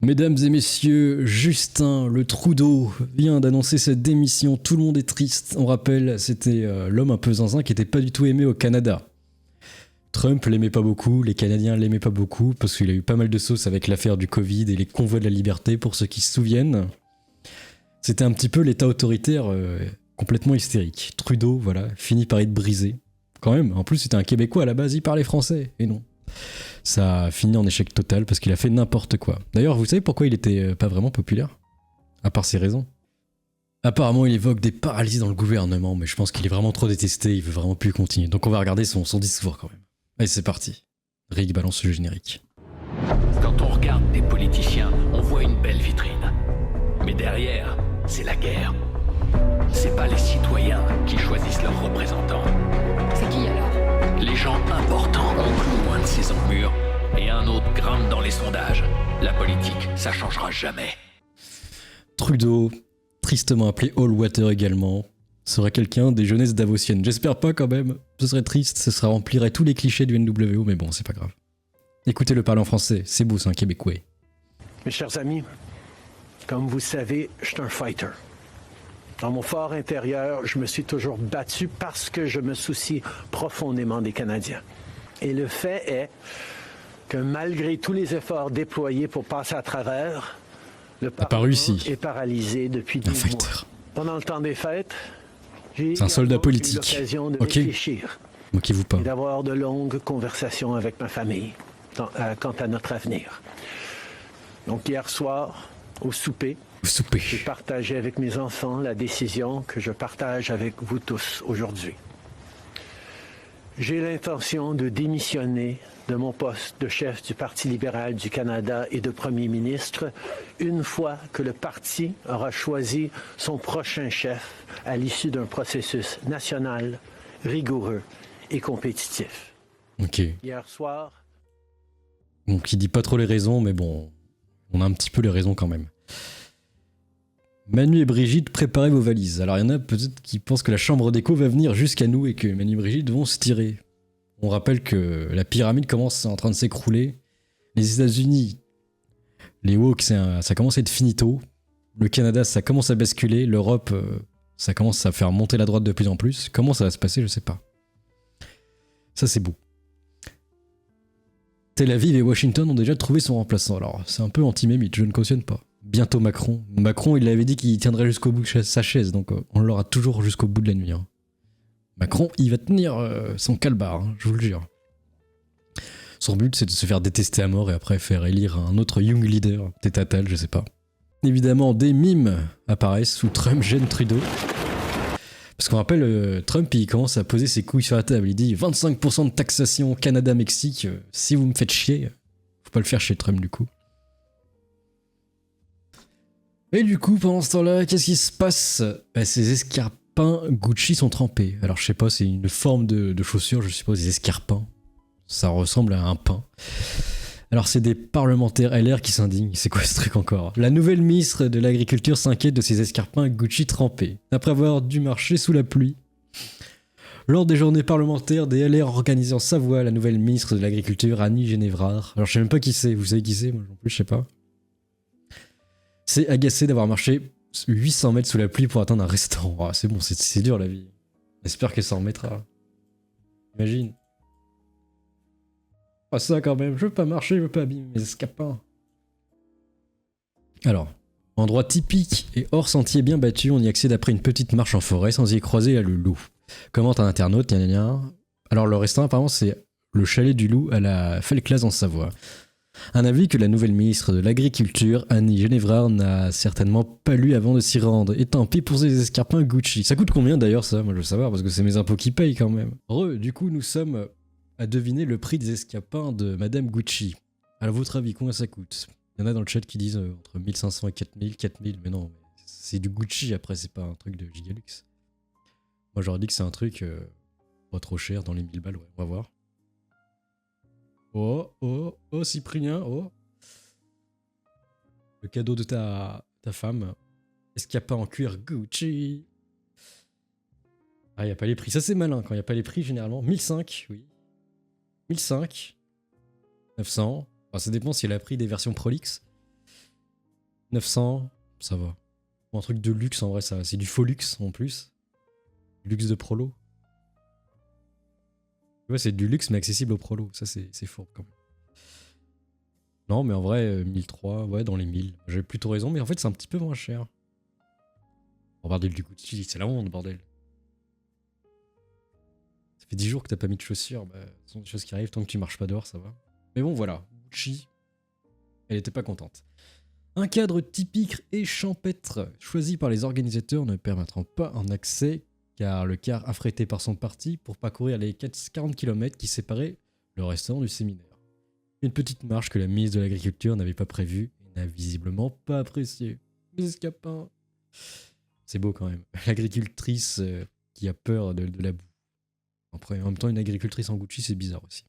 Mesdames et messieurs, Justin le Trudeau vient d'annoncer sa démission. Tout le monde est triste. On rappelle, c'était l'homme un peu zinzin qui était pas du tout aimé au Canada. Trump l'aimait pas beaucoup, les Canadiens l'aimaient pas beaucoup parce qu'il a eu pas mal de sauce avec l'affaire du Covid et les convois de la liberté pour ceux qui se souviennent. C'était un petit peu l'état autoritaire complètement hystérique. Trudeau, voilà, finit par être brisé. Quand même, en plus c'était un Québécois à la base, il parlait français. Et non. Ça a fini en échec total parce qu'il a fait n'importe quoi. D'ailleurs, vous savez pourquoi il était pas vraiment populaire? À part ses raisons. Apparemment, il évoque des paralysies dans le gouvernement, mais je pense qu'il est vraiment trop détesté, il veut vraiment plus continuer. Donc on va regarder son discours quand même. Allez, c'est parti. Rick balance le générique. Quand on regarde des politiciens, on voit une belle vitrine. Mais derrière, c'est la guerre. C'est pas les citoyens qui choisissent leurs représentants. C'est qui alors? Les gens importants enclouent loin de ces murs et un autre grimpe dans les sondages. La politique, ça changera jamais. Trudeau, tristement appelé Allwater également, serait quelqu'un des jeunesses davosiennes. J'espère pas quand même. Ce serait triste, ce remplirait tous les clichés du NWO, mais bon, c'est pas grave. Écoutez-le parler en français, c'est beau, c'est un Québécois. Mes chers amis, comme vous savez, je suis un fighter. Dans mon fort intérieur, je me suis toujours battu parce que je me soucie profondément des Canadiens. Et le fait est que malgré tous les efforts déployés pour passer à travers, le Parlement est paralysé depuis 12 mois. Pendant le temps des fêtes, j'ai un soldat politique. eu l'occasion de réfléchir Moquez-vous pas. et d'avoir de longues conversations avec ma famille quant à notre avenir. Donc hier soir, au souper, j'ai partagé avec mes enfants la décision que je partage avec vous tous aujourd'hui. J'ai l'intention de démissionner de mon poste de chef du Parti libéral du Canada et de premier ministre une fois que le parti aura choisi son prochain chef à l'issue d'un processus national, rigoureux et compétitif. Ok. Hier soir... Donc il dit pas trop les raisons, mais bon, on a un petit peu les raisons quand même. Manu et Brigitte, préparez vos valises. Alors il y en a peut-être qui pensent que la chambre d'écho va venir jusqu'à nous et que Manu et Brigitte vont se tirer. On rappelle que la pyramide commence en train de s'écrouler. Les États-Unis, les woke, ça commence à être finito. Le Canada, ça commence à basculer. L'Europe, ça commence à faire monter la droite de plus en plus. Comment ça va se passer, je sais pas. Ça, c'est beau. Tel Aviv et Washington ont déjà trouvé son remplaçant. Alors, c'est un peu anti-mémite, je ne cautionne pas. Bientôt Macron. Macron, il avait dit qu'il tiendrait jusqu'au bout de sa chaise, donc on l'aura toujours jusqu'au bout de la nuit. Hein. Macron, il va tenir son calbar, hein, je vous le jure. Son but, c'est de se faire détester à mort et après faire élire un autre young leader, peut-être Attal, je sais pas. Évidemment, des mimes apparaissent où Trump gêne Trudeau. Parce qu'on rappelle, Trump, il commence à poser ses couilles sur la table. Il dit 25% de taxation Canada-Mexique, si vous me faites chier. Faut pas le faire chez Trump, du coup. Et du coup, pendant ce temps-là, qu'est-ce qui se passe? Ces escarpins Gucci sont trempés. Alors, je sais pas, c'est une forme de chaussure, je suppose, des escarpins. Ça ressemble à un pain. Alors, c'est des parlementaires LR qui s'indignent. C'est quoi ce truc encore? La nouvelle ministre de l'Agriculture s'inquiète de ces escarpins Gucci trempés, après avoir dû marcher sous la pluie. Lors des journées parlementaires des LR organisées en Savoie, la nouvelle ministre de l'Agriculture, Annie Génévrard. Alors, je sais même pas qui c'est. Vous savez qui c'est? Moi non plus, je sais pas. C'est agacé d'avoir marché 800 mètres sous la pluie pour atteindre un restaurant. Oh, c'est bon, c'est dur la vie. J'espère que ça en remettra. Imagine. Oh, ça quand même, je veux pas marcher, je veux pas abîmer mes escarpins. Alors, endroit typique et hors sentier bien battu, on y accède après une petite marche en forêt sans y croiser le loup. Commente un internaute, Alors le restaurant apparemment c'est le chalet du loup à la Felclaz en Savoie. Un avis que la nouvelle ministre de l'Agriculture, Annie Génévrard, n'a certainement pas lu avant de s'y rendre. Et tant pis pour ces escarpins Gucci. Ça coûte combien d'ailleurs ça? Moi je veux savoir parce que c'est mes impôts qui payent quand même. Du coup nous sommes à deviner le prix des escarpins de Madame Gucci. À votre avis, combien ça coûte? Il y en a dans le chat qui disent entre 1500 et 4000, mais non, c'est du Gucci après, c'est pas un truc de Gigalux. Moi j'aurais dit que c'est un truc pas trop cher, dans les 1000 balles, ouais, on va voir. Oh, Cyprien, oh. Le cadeau de ta femme. Est-ce qu'il n'y a pas en cuir Gucci? Ah, il n'y a pas les prix. Ça, c'est malin. Quand il n'y a pas les prix, généralement. 1005, oui. 1005. 900. Enfin, ça dépend si elle a pris des versions Prolix. 900, ça va. Bon, un truc de luxe, en vrai, ça va. C'est du faux luxe, en plus. Luxe de prolo. Tu vois, c'est du luxe, mais accessible au prolo. Ça, c'est fort, quand même. Non, mais en vrai, 1003, ouais, dans les 1000. J'avais plutôt raison, mais en fait, c'est un petit peu moins cher. Oh, bordel, du coup, c'est la honte, bordel. Ça fait 10 jours que t'as pas mis de chaussures. Bah, ce sont des choses qui arrivent, tant que tu marches pas dehors, ça va. Mais bon, voilà. Gucci, elle était pas contente. Un cadre typique et champêtre, choisi par les organisateurs, ne permettront pas un accès, car le car affrété par son parti pour parcourir les 40 km qui séparaient le restaurant du séminaire. Une petite marche que la ministre de l'Agriculture n'avait pas prévue et n'a visiblement pas appréciée. Les escapins. C'est beau quand même. L'agricultrice qui a peur de la boue. Après, en même temps, une agricultrice en Gucci, c'est bizarre aussi.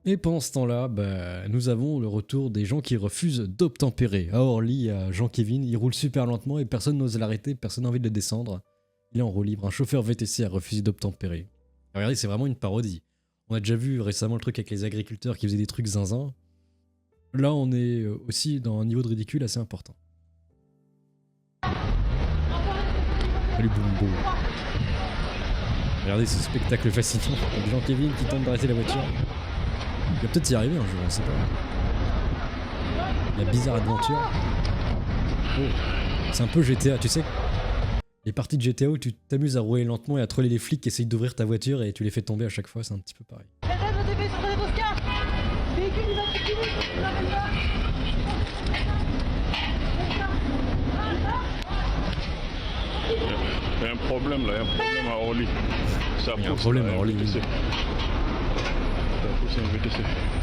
Et pendant ce temps-là, bah, nous avons le retour des gens qui refusent d'obtempérer. À Orly, à Jean-Kévin, il roule super lentement et personne n'ose l'arrêter, personne n'a envie de le descendre. Il est en roue libre. Un chauffeur VTC a refusé d'obtempérer. Regardez, c'est vraiment une parodie. On a déjà vu récemment le truc avec les agriculteurs qui faisaient des trucs zinzin. Là, on est aussi dans un niveau de ridicule assez important. Salut Bumbo. Regardez ce spectacle fascinant avec Jean-Kévin qui tente d'arrêter la voiture. Il va peut-être y arriver un jour, on sait pas. La bizarre aventure. Oh, c'est un peu GTA, tu sais. Les parties de GTA où tu t'amuses à rouler lentement et à troller les flics qui essayent d'ouvrir ta voiture et tu les fais tomber à chaque fois, c'est un petit peu pareil. Il y a un problème là, il y a un problème à Orly. Il y a un problème à Orly. Ça pousse un VTC.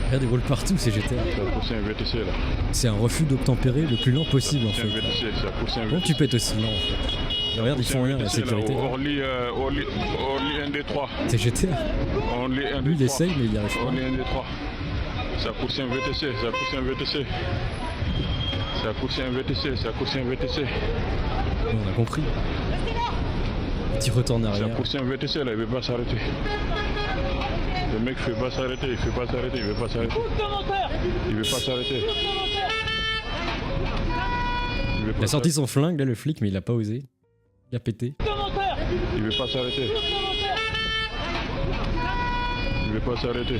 Regarde, il roule partout, c'est GTA. Ça pousse un VTC là. C'est un refus d'obtempérer le plus lent possible en fait. Ça pousse un VTC. Donc tu peux être aussi lent en fait. Et regarde, ils font rien, la sécurité. Orly 1D3. C'est GTA. Orly 1D3. Lui il essaye mais il y arrive pas. Orly 1D3. Ça pousse un VTC, ça pousse un VTC. Ça pousse un VTC, ça pousse un VTC. On a compris. Petit retour en Ça arrière. pousse un VTC là, il veut pas s'arrêter. Le mec fait pas s'arrêter, il fait pas s'arrêter, il veut pas s'arrêter. Il veut pas s'arrêter. Il a sorti son flingue là le flic mais il a pas osé. Il a pété. Il veut pas s'arrêter. Il veut pas s'arrêter.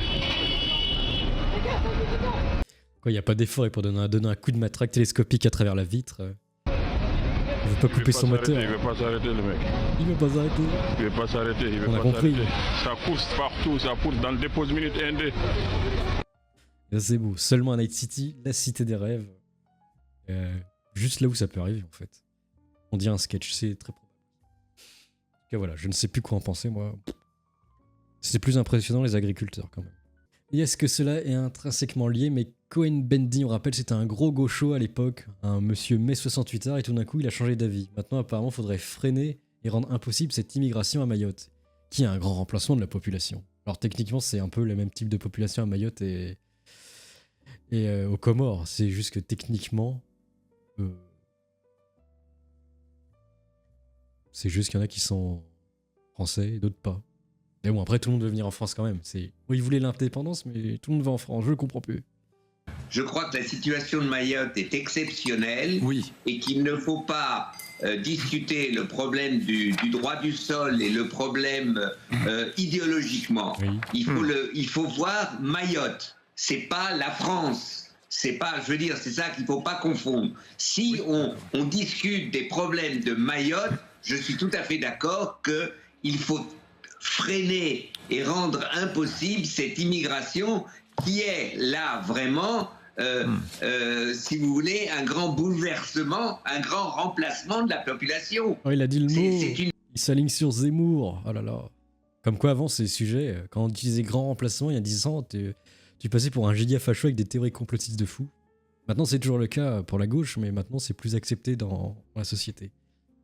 Quoi, il n'y a pas d'effort et pour donner un coup de matraque télescopique à travers la vitre. Il veut pas couper son moteur. Il veut pas s'arrêter le mec. Il veut pas s'arrêter. Il veut pas s'arrêter, il veut On a pas compris. s'arrêter. Ça pousse partout, ça pousse dans le dépôt minute ND. C'est beau. Seulement à Night City, la cité des rêves. Juste là où ça peut arriver en fait. On dirait un sketch, c'est très probable. En tout cas voilà, je ne sais plus quoi en penser moi. C'était plus impressionnant les agriculteurs quand même. Et est-ce que cela est intrinsèquement lié? Mais Cohen-Bendit, on rappelle, c'était un gros gaucho à l'époque, un monsieur mai 68 heures, et tout d'un coup il a changé d'avis. Maintenant apparemment il faudrait freiner et rendre impossible cette immigration à Mayotte, qui est un grand remplacement de la population. Alors techniquement c'est un peu le même type de population à Mayotte et aux Comores, c'est juste que techniquement... c'est juste qu'il y en a qui sont français et d'autres pas. Mais bon, après, tout le monde veut venir en France quand même. Oui, ils voulaient l'indépendance, mais tout le monde va en France. Je le comprends plus. Je crois que la situation de Mayotte est exceptionnelle et qu'il ne faut pas discuter le problème du droit du sol et le problème idéologiquement. Oui. Il faut voir Mayotte. C'est pas la France. C'est pas, je veux dire, c'est ça qu'il faut pas confondre. Si on discute des problèmes de Mayotte, je suis tout à fait d'accord qu'il faut freiner et rendre impossible cette immigration qui est là vraiment, si vous voulez, un grand bouleversement, un grand remplacement de la population. Oh, il a dit le mot. Il s'aligne sur Zemmour. Oh là là. Comme quoi avant ces sujets, quand on disait grand remplacement il y a 10 ans, tu passais pour un giga facho avec des théories complotistes de fou. Maintenant c'est toujours le cas pour la gauche, mais maintenant c'est plus accepté dans la société.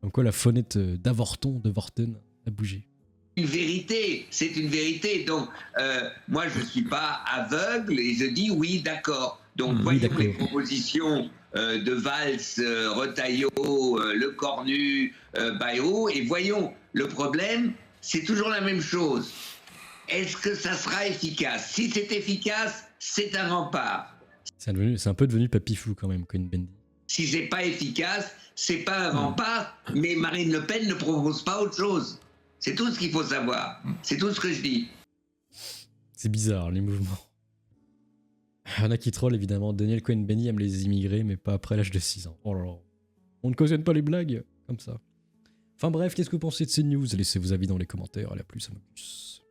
Comme quoi la faunette d'Avorton, de Vorten, a bougé. Une vérité, c'est une vérité. Donc, moi, je ne suis pas aveugle et je dis oui, d'accord. Donc, voyons les propositions de Valls, Retailleau, Le Cornu, Bayrou, et voyons, le problème, c'est toujours la même chose. Est-ce que ça sera efficace? Si c'est efficace, c'est un rempart. C'est un peu devenu papy fou quand même, Cohen-Bendit. Si c'est pas efficace, c'est pas un rempart, mais Marine Le Pen ne propose pas autre chose. C'est tout ce qu'il faut savoir. C'est tout ce que je dis. C'est bizarre, les mouvements. Il y en a qui trollent, évidemment. Daniel Cohn-Bendit aime les immigrés, mais pas après l'âge de 6 ans. Oh là là. On ne cautionne pas les blagues comme ça. Enfin bref, qu'est-ce que vous pensez de ces news? Laissez vos avis dans les commentaires. Allez, à plus, à plus.